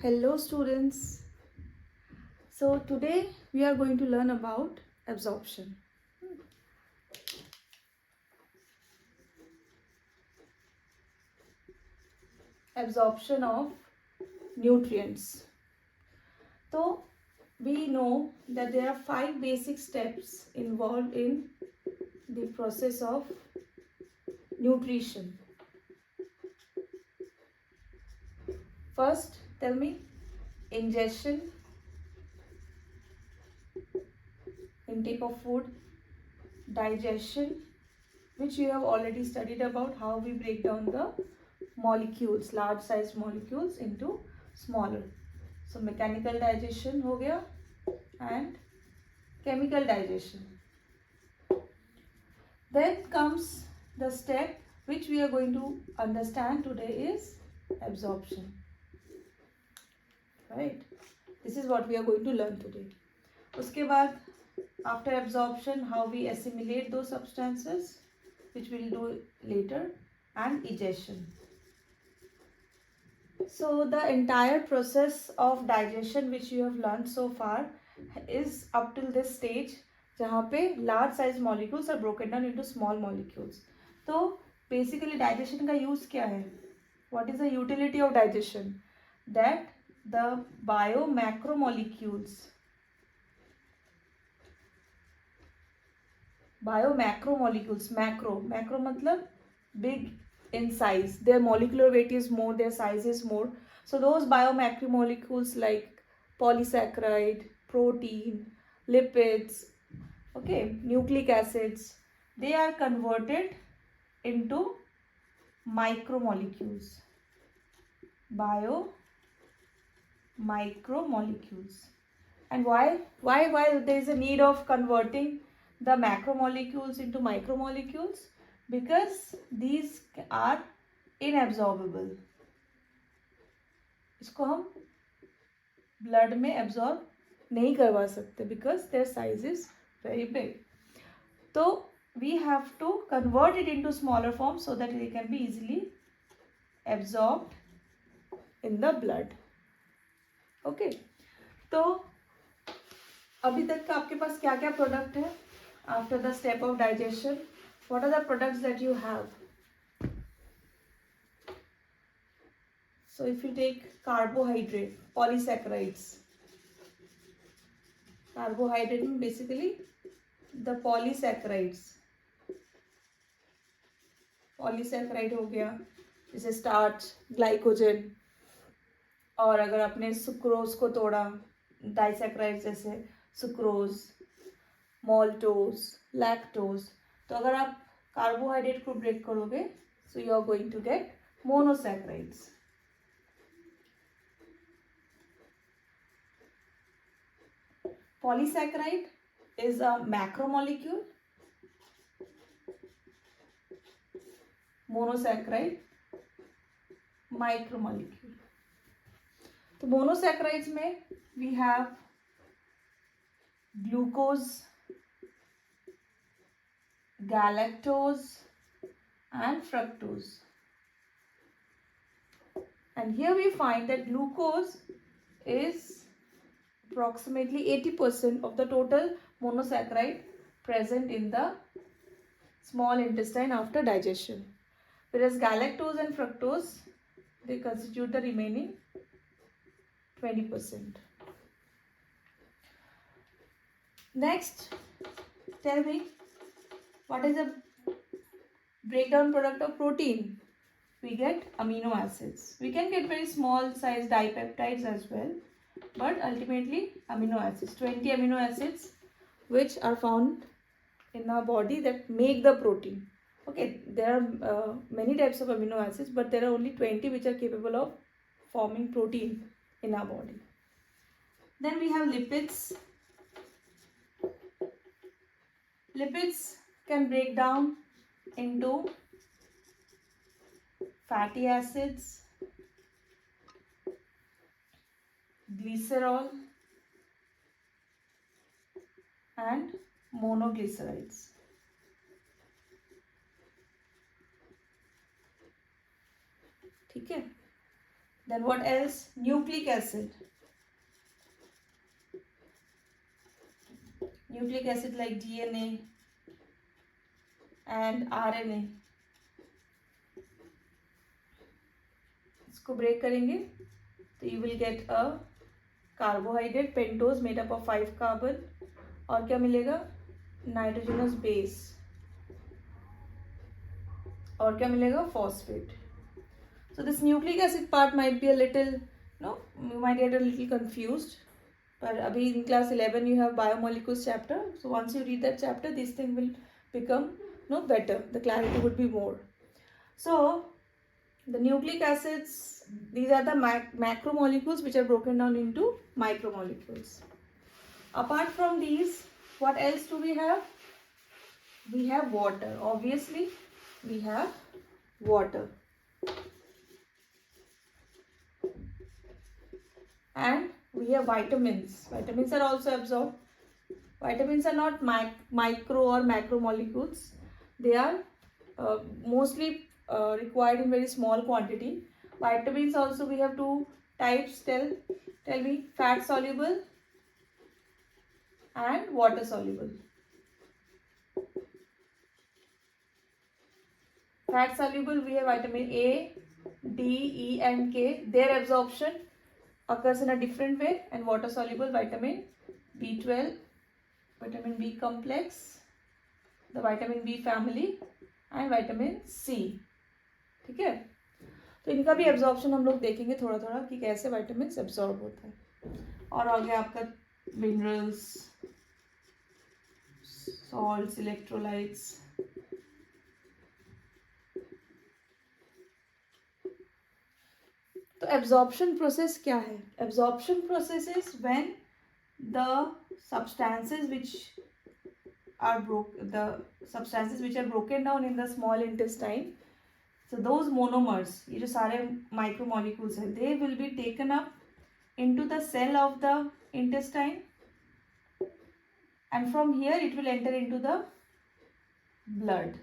Hello students. So today we are going to learn about absorption. Absorption of nutrients. So we know that there are 5 basic steps involved in the process of nutrition. First, tell me, ingestion, intake of food, digestion, which you have already studied about how we break down the molecules, large sized molecules into smaller. So mechanical digestion हो गया and chemical digestion. Then comes the step which we are going to understand today is absorption. Right? This is what we are going to learn today. उसके बाद after absorption how we assimilate those substances, which we will do later, and egestion. So the entire process of digestion which you have learned so far is up till this stage जहाँ पे large size molecules are broken down into small molecules. तो basically digestion का use क्या है? What is the utility of digestion? That the biomacromolecules macro मतलब big in size, their molecular weight is more, their size is more. So those biomacromolecules like polysaccharide, protein, lipids, okay, nucleic acids, they are converted into micromolecules, biomicromolecules. And why there is a need of converting the macromolecules into micromolecules? Because these are inabsorbable. इसको हम blood में absorb नहीं करवा सकते because their size is very big. So we have to convert it into smaller form so that they can be easily absorbed in the blood. Okay. तो अभी तक का आपके पास क्या क्या प्रोडक्ट है after the step of digestion? What are the products that you have? So if you take carbohydrate, polysaccharides. Carbohydrate में basically the polysaccharide हो गया, जैसे स्टार्च, ग्लाइकोजन. और अगर आपने सुक्रोज को तोड़ा, डाइसैकेराइड जैसे सुक्रोज, मोल्टोज, लैक्टोज. तो अगर आप कार्बोहाइड्रेट को ब्रेक करोगे so you are going to get monosaccharides. Polysaccharide is a macromolecule. Monosaccharide micromolecule. तो monosaccharides में we have glucose, galactose and fructose. And here we find that glucose is approximately 80% of the total monosaccharide present in the small intestine after digestion. Whereas galactose and fructose, they constitute the remaining 20%. Next, tell me, what is the breakdown product of protein? We get amino acids. We can get very small size dipeptides as well, but ultimately amino acids, 20 amino acids which are found in our body that make the protein. Okay, there are many types of amino acids, but there are only 20 which are capable of forming protein in our body. Then we have lipids. Lipids can break down into fatty acids, glycerol and monoglycerides. ठीक है. Then what else? Nucleic acid. Nucleic acid like DNA and RNA. इसको break करेंगे तो you will get a carbohydrate pentose made up of 5 carbon. और क्या मिलेगा? Nitrogenous base. और क्या मिलेगा? Phosphate. So this nucleic acid part might be a little, you might get a little confused. But abhi in class 11 you have biomolecules chapter. So once you read that chapter, this thing will become better. The clarity would be more. So the nucleic acids, these are the macromolecules which are broken down into micromolecules. Apart from these, what else do we have? We have water. Obviously, we have water. And we have vitamins. Vitamins are also absorbed. Vitamins are not micro or macromolecules. They are mostly required in very small quantity. Vitamins also we have two types. Tell me, fat soluble and water soluble. Fat soluble we have vitamin A, D, E and K. Their absorption occurs in a different way. And water soluble vitamin B12, vitamin B complex, the vitamin B family and vitamin C. ठीक है, तो इनका भी absorption हम लोग देखेंगे थोड़ा थोड़ा कि कैसे विटामिन एब्जॉर्ब होता है. और आगे आपका मिनरल्स, सॉल्ट्स, इलेक्ट्रोलाइट्स. तो एब्जॉर्प्शन प्रोसेस क्या है? Absorption process is when the substances which are broken down in the small intestine. So those monomers, ये जो सारे micromolecules हैं, they will be taken up into the cell of the intestine, and from here it will enter into the blood.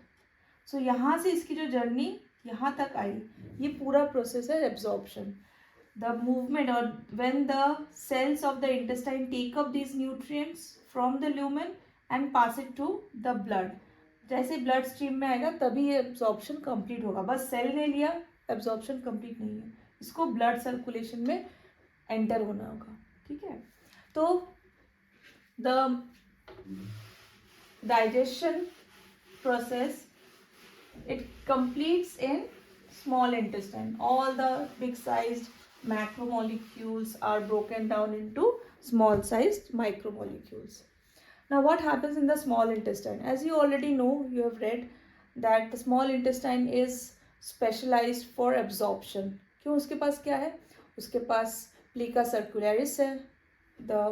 So यहाँ से इसकी जो journey यहाँ तक आई, ये पूरा प्रोसेस है absorption. The movement, or when the cells of the intestine take up these nutrients from the lumen and pass it to the blood. जैसे ब्लड स्ट्रीम में आएगा तभी ये एब्जॉर्प्शन कंप्लीट होगा. बस सेल ने लिया, एब्जॉर्प्शन कंप्लीट नहीं है, इसको ब्लड सर्कुलेशन में एंटर होना होगा. ठीक है, तो the digestion process it completes in small intestine. All the big sized macromolecules are broken down into small sized micromolecules. Now what happens in the small intestine? As you already know, you have read that the small intestine is specialized for absorption. क्यों? उसके पास क्या है? उसके पास plica circularis है. The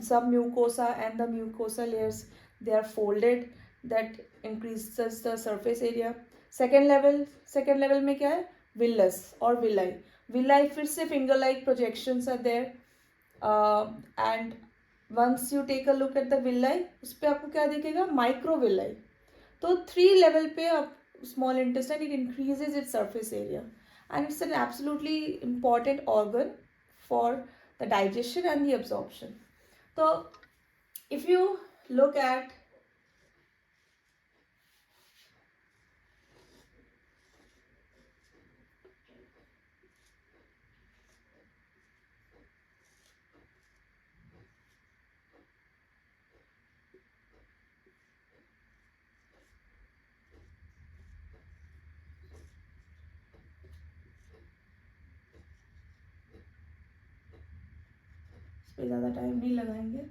submucosa and the mucosa layers, they are folded. That increases the surface area. Second level में क्या है? Villus और विलाई. विलाई फिर से finger like projections are there, and once you take a look at the villi, उस पर आपको क्या दिखेगा? Micro villi. तो 3 लेवल पे आप small intestine, it increases its surface area and it's an absolutely important organ for the digestion and the absorption. तो if you look at पे ज़्यादा टाइम नहीं लगाएंगे.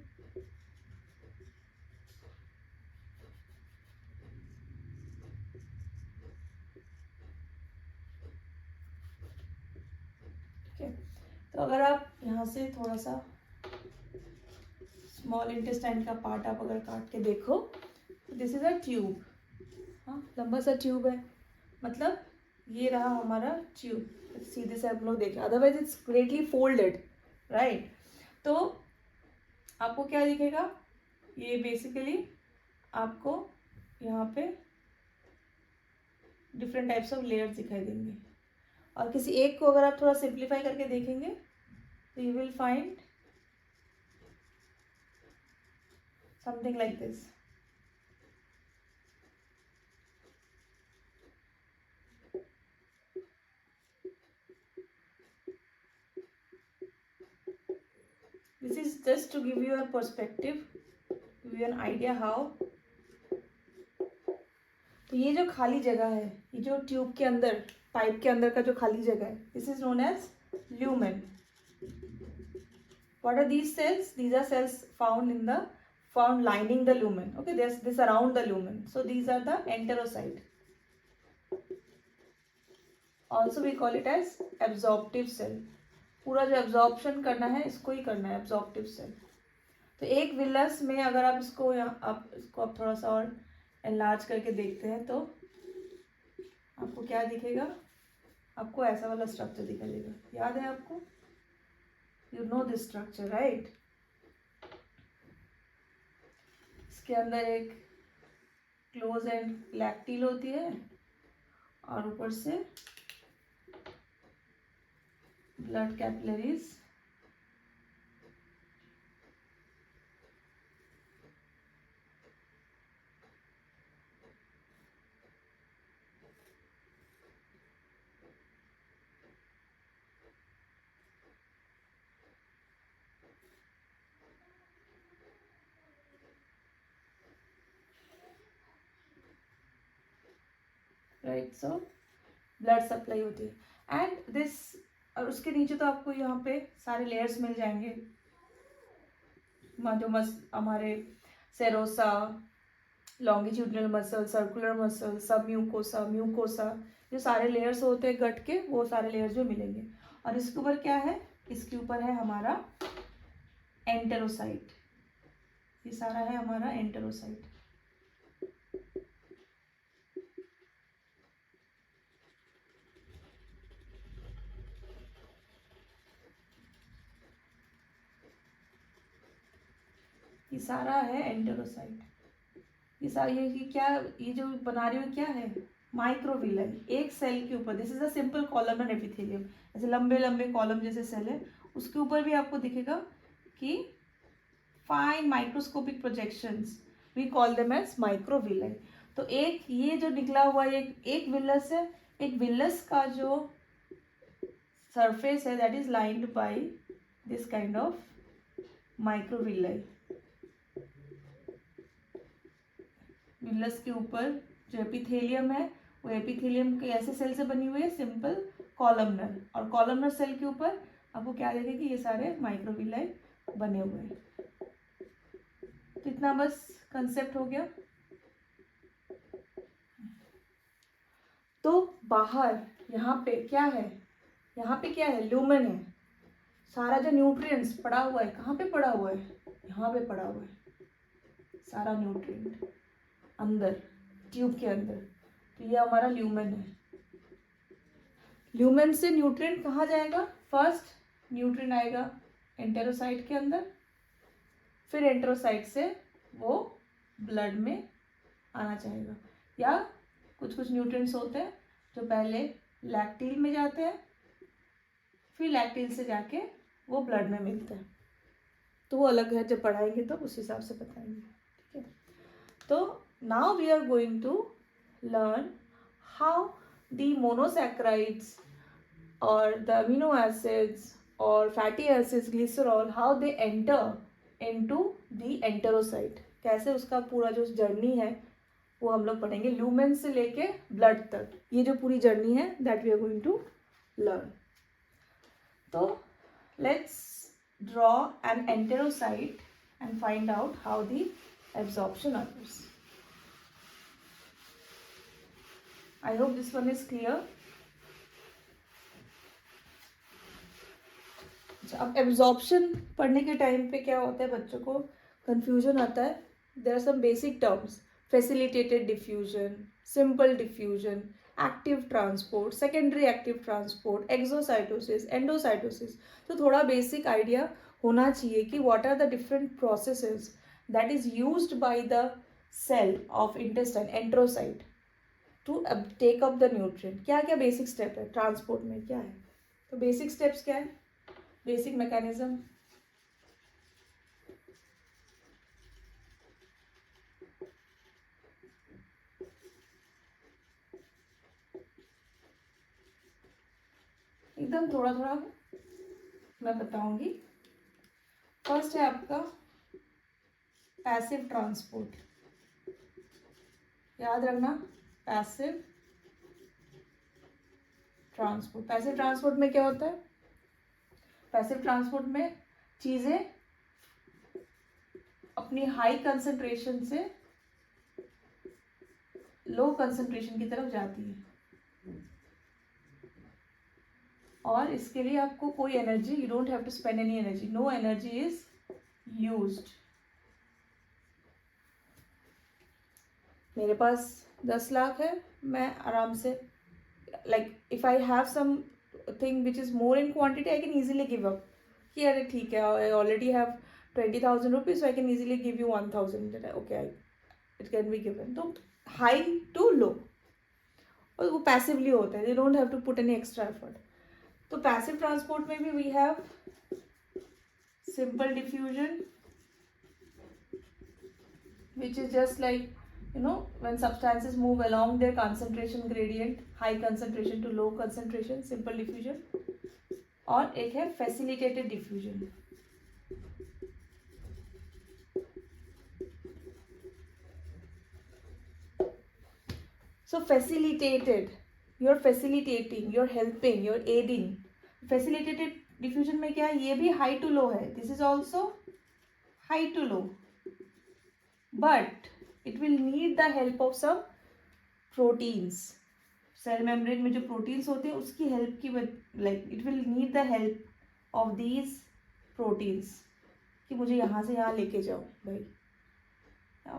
ठीक है, तो अगर आप यहाँ से थोड़ा सा स्मॉल इंटेस्टाइन का पार्ट आप अगर काट के देखो, दिस इज अ ट्यूब. हाँ, लंबा सा ट्यूब है, मतलब ये रहा हमारा ट्यूब. सीधे से आप लोग देखें, otherwise it's greatly folded, right. तो आपको क्या दिखेगा? ये बेसिकली आपको यहाँ पे डिफरेंट टाइप्स ऑफ लेयर्स दिखाई देंगे. और किसी एक को अगर आप थोड़ा सिंप्लीफाई करके देखेंगे तो you will find something like this. This is just to give you a perspective, give you an idea how. तो ये जो खाली जगह है, ये जो ट्यूब के अंदर, पाइप के अंदर का जो खाली जगह है, this is known as lumen. What are these cells? These are cells found lining the lumen. Okay, there's this around the lumen. So these are the enterocyte. Also we call it as absorptive cell. पूरा जो absorption करना है इसको ही करना है, absorptive cell. तो एक villous में अगर आप इसको आप थोड़ा सा और एनलार्ज करके देखते हैं तो आपको क्या दिखेगा? आपको ऐसा वाला स्ट्रक्चर दिखाई देगा. याद है आपको? You know this structure right? इसके अंदर एक क्लोज एंड लैक्टिल होती है और ऊपर से blood capillaries. Right, so blood supply होती है एंड दिस. और उसके नीचे तो आपको यहाँ पे सारे लेयर्स मिल जाएंगे. जो हमारे serosa, longitudinal muscle, circular muscle, सब म्यूकोसा, जो सारे लेयर्स होते हैं गट के, वो सारे लेयर्स जो मिलेंगे. और इसके ऊपर क्या है? इसके ऊपर है हमारा एंटेरोसाइट. ये सारा है हमारा एंटेरोसाइट. ये सारा है एंटेरोसाइट. ये सारा ये क्या, ये जो बना रही हूँ क्या है? माइक्रोविलाई. एक सेल के ऊपर, this is a simple columnar epithelium. ऐसे लंबे लंबे कॉलम जैसे सेल है, उसके ऊपर भी आपको दिखेगा कि fine microscopic projections, we call them as microvilli. तो एक ये जो निकला हुआ एक विलस है. एक विलस का जो सरफेस है that is lined by this kind of microvilli. Villous के ऊपर जो एपिथेलियम है वो एपिथेलियम के ऐसे सेल से बनी हुई है, सिंपल कॉलमनर. और कॉलमनर सेल के ऊपर आपको क्या देखेगा कि ये सारे माइक्रोविलाई बने हुए हैं. तो इतना बस कंसेप्ट हो गया. तो बाहर यहाँ पे क्या है? यहाँ पे क्या है? ल्यूमेन है. सारा जो न्यूट्रिएंट्स पड़ा हुआ है, कहाँ पे पड़ा हुआ है? यहाँ पे पड़ा हुआ है सारा न्यूट्रिएंट अंदर, ट्यूब के अंदर. तो ये हमारा ल्यूमेन है. ल्यूमेन से न्यूट्रिएंट कहाँ जाएगा? फर्स्ट न्यूट्रिएंट आएगा एंटेरोसाइट के अंदर, फिर एंटेरोसाइट से वो ब्लड में आना चाहेगा. या कुछ न्यूट्रिएंट्स होते हैं जो पहले लैक्टिल में जाते हैं, फिर लैक्टिल से जाके वो ब्लड में मिलते हैं. तो वो अलग है, जब पढ़ाएंगे तो उस हिसाब से बताएंगे. ठीक है. तो now we are going to learn how the monosaccharides or the amino acids or fatty acids, glycerol, how they enter into the enterocyte. कैसे उसका पूरा जो जर्नी है वो हम लोग पढ़ेंगे, ल्यूमेन से लेके ब्लड तक. ये जो पूरी जर्नी है that we are going to learn. तो let's draw an enterocyte and find out how the absorption occurs. I hope this one is clear. अब एब्जॉर्प्शन पढ़ने के टाइम पे क्या होता है, बच्चों को कंफ्यूजन आता है. There are some basic terms, facilitated diffusion, simple diffusion, active transport, secondary active transport, exocytosis, endocytosis. तो थोड़ा बेसिक आइडिया होना चाहिए कि what are the different processes that is used by the cell of intestine, enterocyte, to take up the nutrient. क्या क्या basic step है transport में, क्या है? तो बेसिक स्टेप्स क्या है, बेसिक मैकेनिज्म? एकदम थोड़ा थोड़ा मैं बताऊंगी। फर्स्ट है आपका पैसिव ट्रांसपोर्ट, याद रखना, पैसिव ट्रांसपोर्ट। पैसिव ट्रांसपोर्ट में क्या होता है? पैसिव ट्रांसपोर्ट में चीज़ें अपनी हाई कंसंट्रेशन से लो कंसंट्रेशन की तरफ जाती है, और इसके लिए आपको कोई energy, you don't have to spend any energy, no energy is used. मेरे पास 10 लाख है, मैं आराम से, like if I have something which is more in quantity, I can easily give up कि अरे ठीक है, I already have 20,000 rupees, so I can easily give you 1,000, okay, it can be given. तो high to low, और वो passively होता है, दे don't have to put any extra effort. तो पैसिव ट्रांसपोर्ट में भी we have simple diffusion, which is just like, you know, when substances move along their concentration gradient, high concentration to low concentration, simple diffusion। और एक है facilitated diffusion। So facilitated, you're facilitating, you're helping, you're aiding। facilitated diffusion में क्या है, ये भी high to low है, this is also high to low, but it will need the help of some proteins। Cell membrane में जो proteins होते हैं उसकी हेल्प की, like it will need the help of these proteins कि मुझे यहाँ से यहाँ लेके जाओ भाई,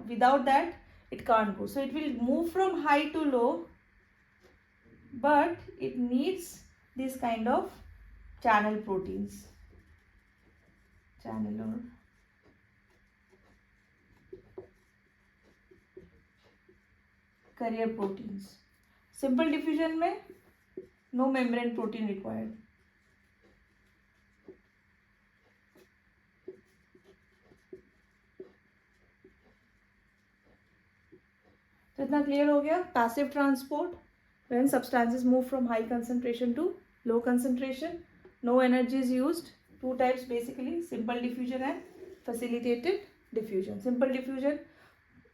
without that it can't go. So it will move from high to low, but it needs this kind of channel proteins, channel और carrier proteins. Simple diffusion में नो मेम्ब्रेन प्रोटीन रिक्वायर्ड। तो इतना क्लियर हो गया। Passive transport, when substances move from high concentration to low concentration, no energy is used. Two types basically, simple diffusion and facilitated diffusion. Simple diffusion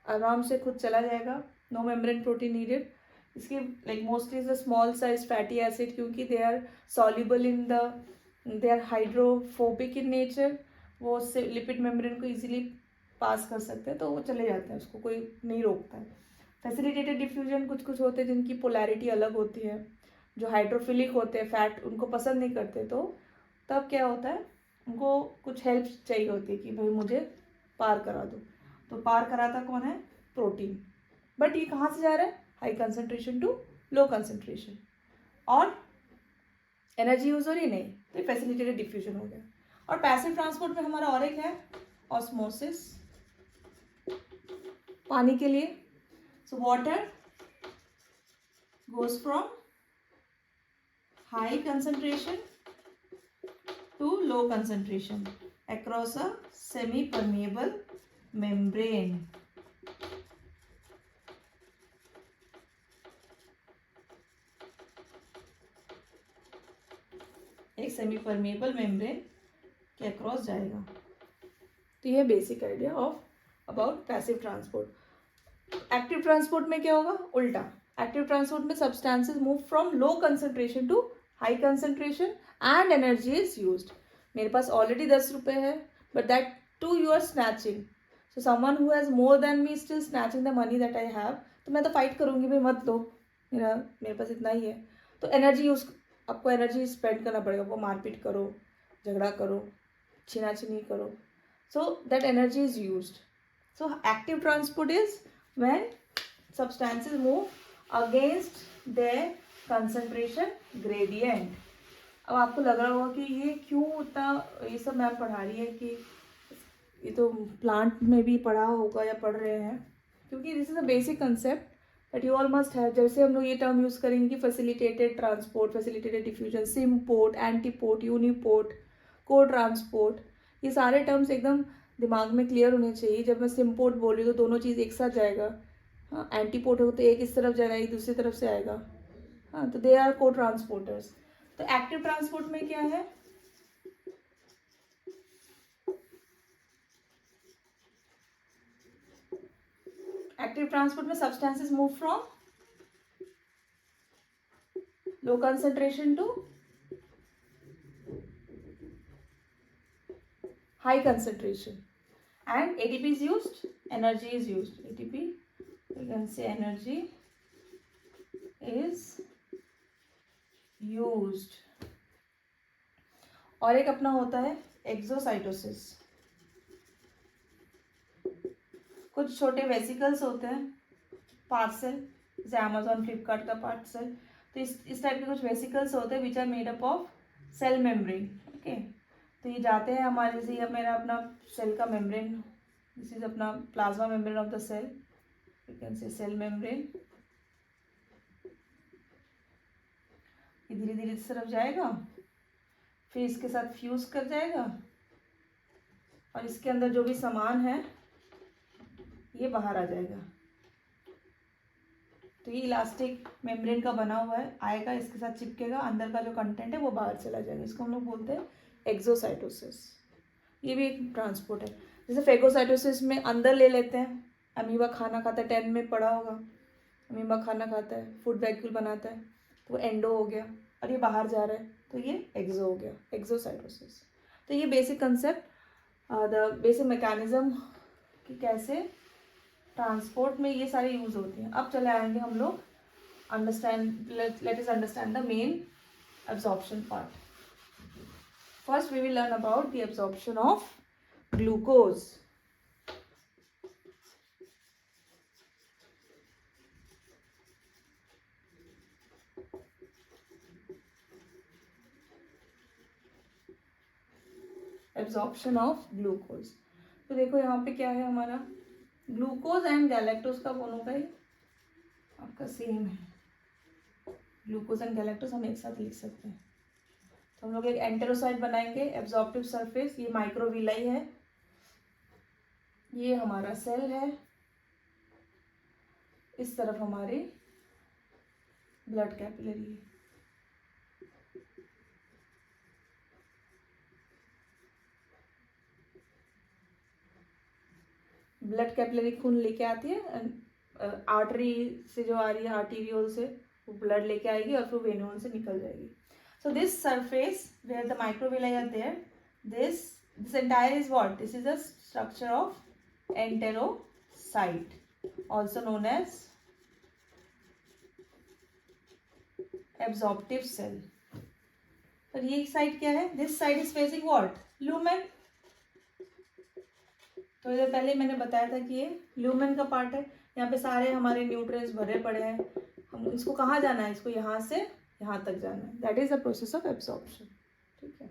आराम से खुद चला जाएगा, नो मेम्ब्रेन प्रोटीन नीडेड। इसके like mostly is the small size fatty acid, क्योंकि they are soluble in the, they are hydrophobic in nature, वो उससे lipid membrane को इजीली पास कर सकते हैं, तो वो चले जाते हैं, उसको कोई नहीं रोकता है। फैसिलिटेटेड डिफ्यूजन कुछ कुछ होते हैं जिनकी पोलैरिटी अलग होती है, जो हाइड्रोफिलिक होते हैं, फैट उनको पसंद नहीं करते, तो तब क्या होता है, उनको कुछ हेल्प चाहिए होती है कि भाई मुझे पार करा दो। तो पार कराता कौन है? प्रोटीन। बट ये कहाँ से जा रहा है? High concentration to low concentration, और एनर्जी यूज हो रही नहीं, तो ये फैसिलिटेटेड डिफ्यूजन हो गया। और पैसिव ट्रांसपोर्ट में हमारा और एक है ऑस्मोसिस, पानी के लिए। So water goes from high concentration to low concentration across a semi-permeable membrane। एक सेमी परमेबल मेम्ब्रेन के अक्रॉस जाएगा। तो ये basic idea of about passive transport. Active transport में क्या होगा? उल्टा। एक्टिव ट्रांसपोर्ट में substances move from low concentration to high concentration and energy is used. मेरे पास ऑलरेडी 10 रुपये है, but that too you are snatching, so someone who has more than me still snatching the money that I have, तो मैं तो fight करूँगी, भाई मत दो, मेरे पास इतना ही है। तो एनर्जी यूज, आपको एनर्जी स्पेंड करना पड़ेगा, आपको मारपीट करो, झगड़ा करो, छीना-छीनी करो, so that energy is used. So active transport is when substances move against their concentration gradient. अब आपको लग रहा होगा कि ये क्यों इतना, ये सब मैम पढ़ा रही है कि ये तो प्लांट में भी पढ़ा होगा या पढ़ रहे हैं, क्योंकि this is a basic concept but you all must have, जैसे हम लोग ये टर्म यूज़ करेंगे कि facilitated transport, facilitated diffusion, symport, antiport, uniport, को ट्रांसपोर्ट, ये सारे टर्म्स एकदम दिमाग में क्लियर होने चाहिए. जब मैं सिमपोर्ट बोल रही हूँ तो दोनों चीज़ एक साथ जाएगा. हाँ, एंटीपोर्ट हो तो एक इस तरफ जाएगा, एक दूसरी तरफ से आएगा. हाँ, तो दे आर को ट्रांसपोर्टर्स. तो एक्टिव ट्रांसपोर्ट में क्या है? एक्टिव ट्रांसपोर्ट में substances move from low concentration to high concentration, and ATP is used, energy is used. ATP, you can say energy is used. और एक अपना होता है एक्सोसाइटोसिस. कुछ छोटे वेसिकल्स होते हैं, पार्सल, जैसे अमेजोन फ्लिपकार्ट का पार्सल. तो इस टाइप के कुछ वेसिकल्स होते हैं which are made up of cell membrane. Okay, तो ये जाते हैं हमारे, जैसे ये मेरा अपना सेल का मेम्ब्रेन, दिस इज अपना plasma membrane of the cell, you can say cell membrane. ये धीरे धीरे इस तरफ जाएगा, फिर इसके साथ फ्यूज कर जाएगा, और इसके अंदर जो भी सामान है ये बाहर आ जाएगा. तो ये इलास्टिक मेम्ब्रेन का बना हुआ है, आएगा, इसके साथ चिपकेगा, अंदर का जो कंटेंट है वो बाहर चला जाएगा. इसको हम लोग बोलते हैं एक्सोसाइटोसिस. ये भी एक ट्रांसपोर्ट है. जैसे फेगोसाइटोसिस में अंदर ले लेते हैं, अमीबा खाना खाता है, 10 में पढ़ा होगा, अमीबा खाना खाता है, फूड वैक्यूल बनाता है, तो एंडो हो गया, और ये बाहर जा रहा है, तो ये एक्सो हो गया, एक्सोसाइटोसिस. तो ये basic concept, the basic mechanism कि कैसे ट्रांसपोर्ट में ये सारे यूज होती हैं. अब चले आएंगे हम लोग understand, let us understand the main absorption part. First we will learn about the absorption of glucose. Absorption of glucose. तो देखो यहाँ पे क्या है हमारा, ग्लूकोज एंड गैलेक्टोज का दोनों का ही आपका सेम है. ग्लूकोज एंड गैलेक्टोज हम एक साथ लिख सकते हैं. तो हम लोग एक एंटेरोसाइट बनाएंगे. एब्जॉर्प्टिव सरफेस, ये माइक्रोविलाई है, ये हमारा सेल है, इस तरफ हमारे ब्लड कैपिलरी है. ब्लड कैपिलरी खून लेके आती है, आर्टरी से जो आ रही है, आर्टीरियोल से वो ब्लड लेके आएगी और फिर वेन्यूल से निकल जाएगी. So this surface where the microvilli are there, this entire is what? This is a structure of enterocyte, also known as absorptive cell. और ये साइड क्या है? This side is facing what? Lumen. तो ये पहले मैंने बताया था कि ये ल्यूमेन का पार्ट है. यहाँ पे सारे हमारे न्यूट्रिएंट्स भरे पड़े हैं. हम इसको कहाँ जाना है? इसको यहाँ से यहाँ तक जाना है. That is the process of absorption. ठीक है.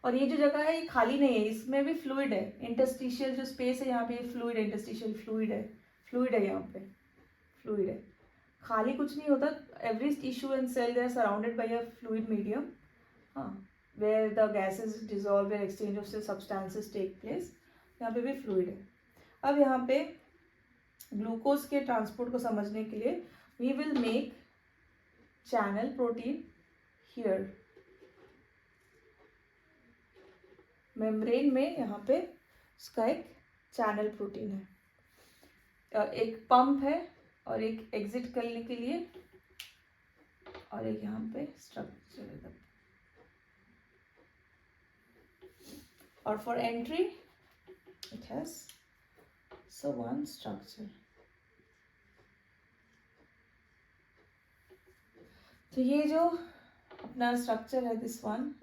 और ये जो जगह है ये खाली नहीं है, इसमें भी फ्लूइड है. इंटरस्टिशियल जो स्पेस है यहाँ पे फ्लूइड है, इंटरस्टिशियल फ्लूइड है, फ्लूइड है यहाँ पे, फ्लूइड है. खाली कुछ नहीं होता. Every tissue and cell they are surrounded by a fluid medium, हाँ, where the gases dissolve, where exchange of substances take place. यहाँ पे भी फ्लूइड है. अब यहाँ पे ग्लूकोज के ट्रांसपोर्ट को समझने के लिए we will make channel protein here. Membrane में यहाँ पे इसका एक चैनल प्रोटीन है, एक पंप है और एक एग्जिट करने के लिए, और एक यहाँ पे स्ट्रक्चर है. और for entry it has so one structure. तो ये जो अपना स्ट्रक्चर है, this one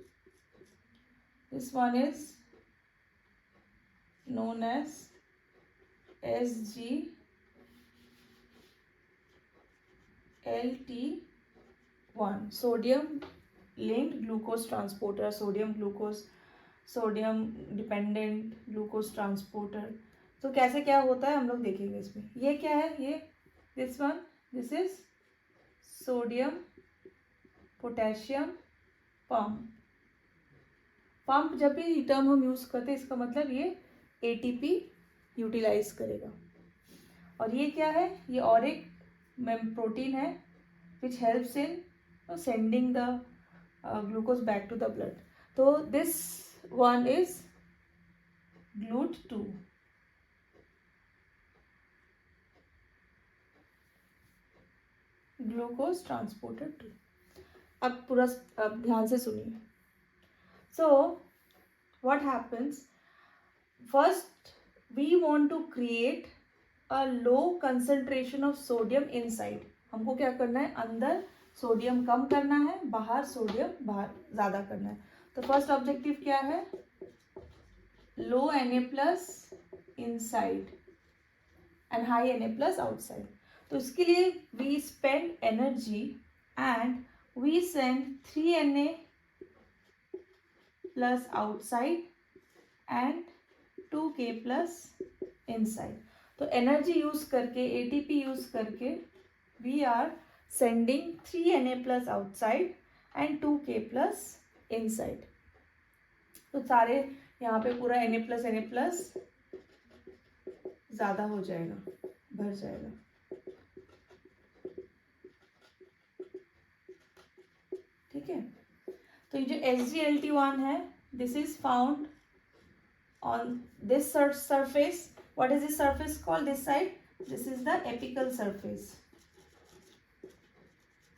is known as SGLT1, sodium linked glucose transporter, sodium dependent glucose transporter. तो कैसे क्या होता है हम लोग देखेंगे इसमें. ये क्या है? ये this this is sodium potassium pump. Pump जब भी टर्म हम यूज करते हैं इसका मतलब ये एटीपी यूटिलाइज करेगा. और ये क्या है, ये और एक प्रोटीन है which helps in sending the glucose back to the blood. तो this one is GLUT2. Glucose transporter 2. अब पूरा अब ध्यान से सुनिए. सो what happens, first we want to create a low concentration of sodium inside. हमको क्या करना है, अंदर सोडियम कम करना है, बाहर सोडियम बाहर ज़्यादा करना है. तो फर्स्ट ऑब्जेक्टिव क्या है, low Na+ inside and high Na+ outside. तो इसके लिए we spend energy and we send 3Na+ outside and 2K+ inside. तो एनर्जी यूज करके, एटीपी यूज करके we are sending 3Na+ outside and 2K+ inside. तो सारे यहाँ पे पूरा Na+ ज़्यादा हो जाएगा, भर जाएगा. ठीक है. तो ये जो SgLT1 है, this is found on this surface. What is this surface called, this side, this is the apical surface.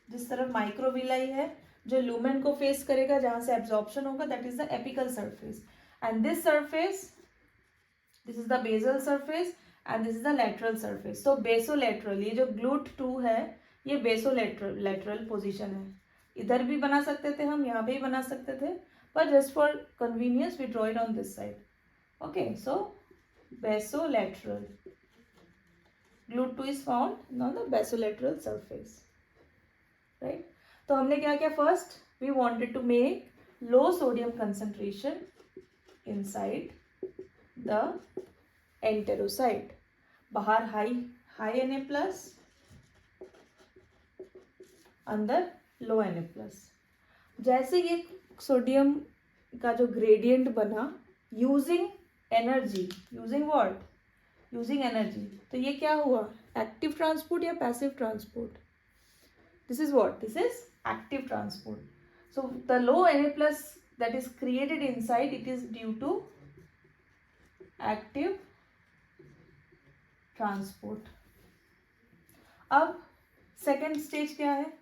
जिस तरफ माइक्रोविलाई है जो लूमेन को फेस करेगा, जहां से एब्जॉर्प्शन होगा, that is the apical surface. And this surface, this is the basal surface and this is the lateral surface. तो बेसोलेटरल, ये जो GLUT2 है ये बेसोलेटरल पोजिशन है. इधर भी बना सकते थे हम, यहाँ पे भी बना सकते थे, पर just for convenience we draw it on this side. Okay, so basolateral. GLUT2 is found on the basolateral surface, right? तो हमने क्या किया, first we wanted to make low sodium concentration inside the enterocyte. बाहर high Na+, अंदर लो Na+. जैसे ये sodium का जो ग्रेडियंट बना using energy, using what, using energy. तो ये क्या हुआ, एक्टिव ट्रांसपोर्ट या passive transport? This is what, this is active transport. So the low Na+ that is created inside, it is due to active transport. अब second stage क्या है?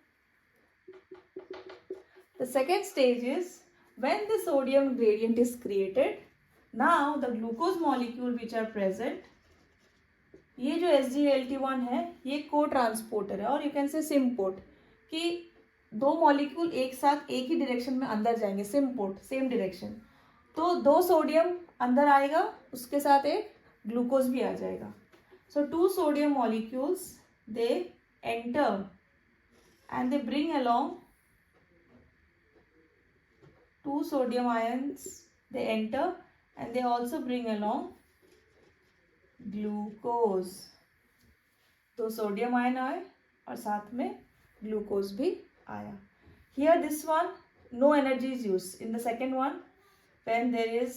The second stage is when the sodium gradient is created, now the glucose molecule which are present, ये जो SgLT1 है ये को transporter है, और यू कैन से सिम्पोर्ट, कि दो मॉलिक्यूल एक साथ एक ही डायरेक्शन में अंदर जाएंगे, सिम्पोर्ट, सेम डायरेक्शन. तो दो सोडियम अंदर आएगा, उसके साथ एक ग्लूकोज भी आ जाएगा. सो 2 sodium molecules they enter and they bring along 2 sodium ions, they enter and they also bring along glucose. तो सोडियम आयन आए और साथ में ग्लूकोज भी आया. Here this one, no energy is used. In the second one, when there is,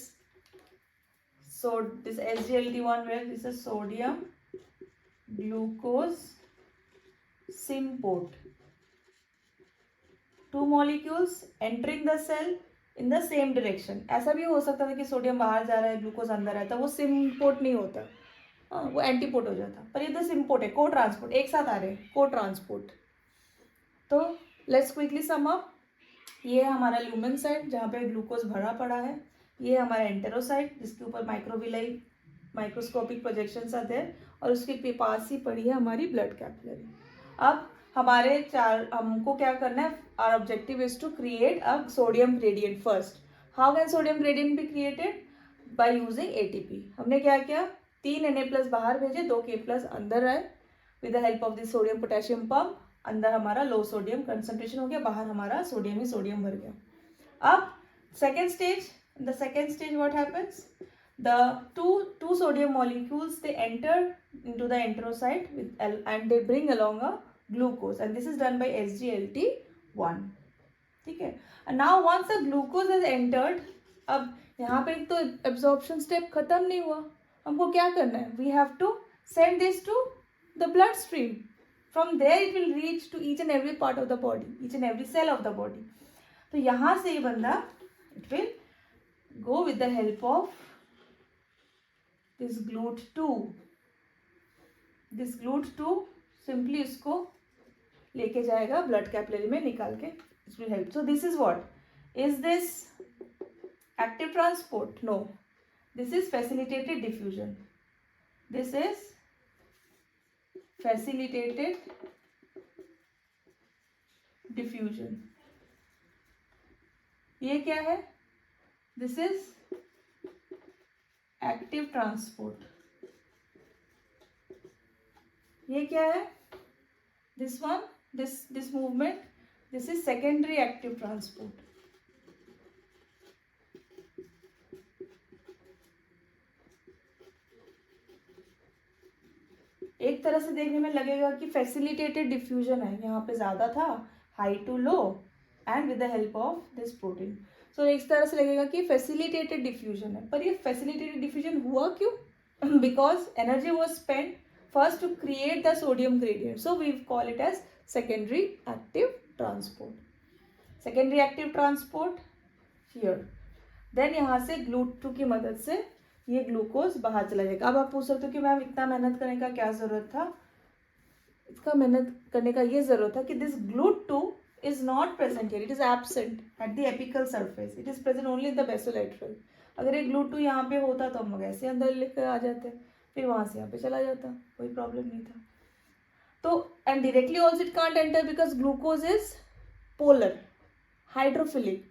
so this SgLT1, where this is sodium glucose symport, 2 molecules entering the cell in the same direction. ऐसा भी हो सकता था कि sodium बाहर जा रहा है, ग्लूकोज अंदर आता, वो सिम्पोर्ट नहीं होता, वो एंटीपोर्ट हो जाता. पर ये तो सिम्पोर्ट है, को ट्रांसपोर्ट, एक साथ आ रहे हैं, को ट्रांसपोर्ट. तो लेट्स क्विकली सम अप. ये है हमारा ल्यूमेन साइड जहाँ पे ग्लूकोज भरा पड़ा है. ये हमारा एंटेरोसाइट जिसके ऊपर माइक्रोविलाई, माइक्रोस्कोपिक प्रोजेक्शंस आते हैं, और उसके पास ही पड़ी है हमारी ब्लड कैपिलरी. अब हमारे हमको क्या करना है, our objective is to create a sodium gradient first. How can sodium gradient be created? By using ATP. हमने क्या किया, 3 Na+ बाहर भेजे, 2K+ अंदर आए. With the help of this sodium potassium pump अंदर हमारा लो सोडियम कंसंट्रेशन हो गया, बाहर हमारा सोडियम ही सोडियम भर गया. अब second stage, in the second stage what happens, the two sodium molecules, they enter into the enterocyte with and they bring along a glucose, and this is done by SGLT1. ठीक है. And now once the glucose has entered, अब यहाँ पे तो absorption step खत्म नहीं हुआ. हमको क्या करना है? We have to send this to the bloodstream. From there it will reach to each and every part of the body, each and every cell of the body. तो यहाँ से ये बंदा it will go with the help of this GLUT2. This GLUT2 simply इसको लेके जाएगा blood capillary में निकाल के. It will help. So this is what? Is this active transport? No. This is facilitated diffusion. This is facilitated diffusion. ये क्या है? This is active transport. ये क्या है? This one, this movement, this is secondary active transport. एक तरह से देखने में लगेगा कि फैसिलिटेटेड डिफ्यूजन है, यहाँ पे ज़्यादा था, high to low, and with the help of this protein. So एक तरह से लगेगा कि फैसिलिटेटेड डिफ्यूजन है, पर ये फैसिलिटेटेड डिफ्यूजन हुआ क्यों? Because energy was spend first to create the sodium gradient. So we call it as secondary active transport. Secondary active transport here. Then यहाँ से GLUT2 की मदद से ये ग्लूकोज बाहर चला जाएगा. अब आप पूछ सकते हो कि मैम इतना मेहनत करने का क्या ज़रूरत था? इसका मेहनत करने का ये ज़रूरत था कि this GLUT2 is not present here, it is absent at the apical surface, it is present only in the basolateral. अगर ये GLUT2 यहाँ पे होता तो हम ऐसे अंदर लेकर आ जाते, फिर वहाँ से यहाँ पे चला जाता, कोई प्रॉब्लम नहीं था. तो and directly also it can't enter because glucose is polar, hydrophilic.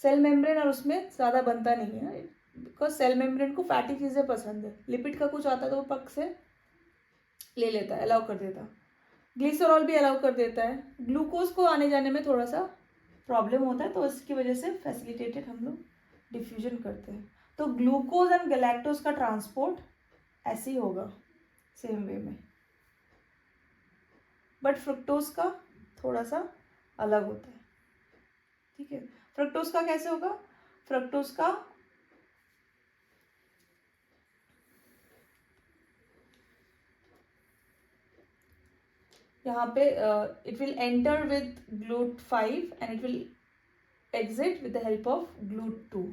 Cell membrane और उसमें ज़्यादा बनता नहीं है, बिकॉज सेल मेम्ब्रेन को फैटी चीज़ें पसंद है. लिपिड का कुछ आता है तो वो पक से ले लेता है, अलाउ कर देता. ग्लिसरॉल भी अलाउ कर देता है. ग्लूकोज को आने जाने में थोड़ा सा प्रॉब्लम होता है, तो इसकी वजह से फैसिलिटेटेड हम लोग डिफ्यूजन करते हैं. तो ग्लूकोज एंड गैलेक्टोज का ट्रांसपोर्ट ऐसे ही होगा, सेम वे में. बट फ्रुक्टोज का थोड़ा सा अलग होता है. ठीक है, फ्रुक्टोज का कैसे होगा? फ्रुक्टोज का यहाँ पे it will enter with GLUT5 and it will exit with the help of GLUT2.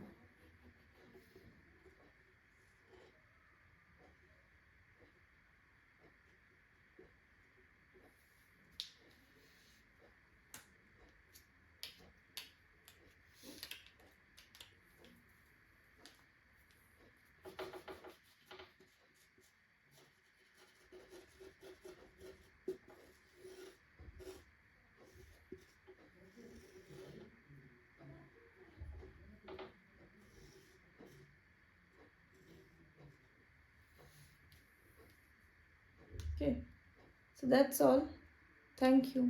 Okay, so that's all. Thank you.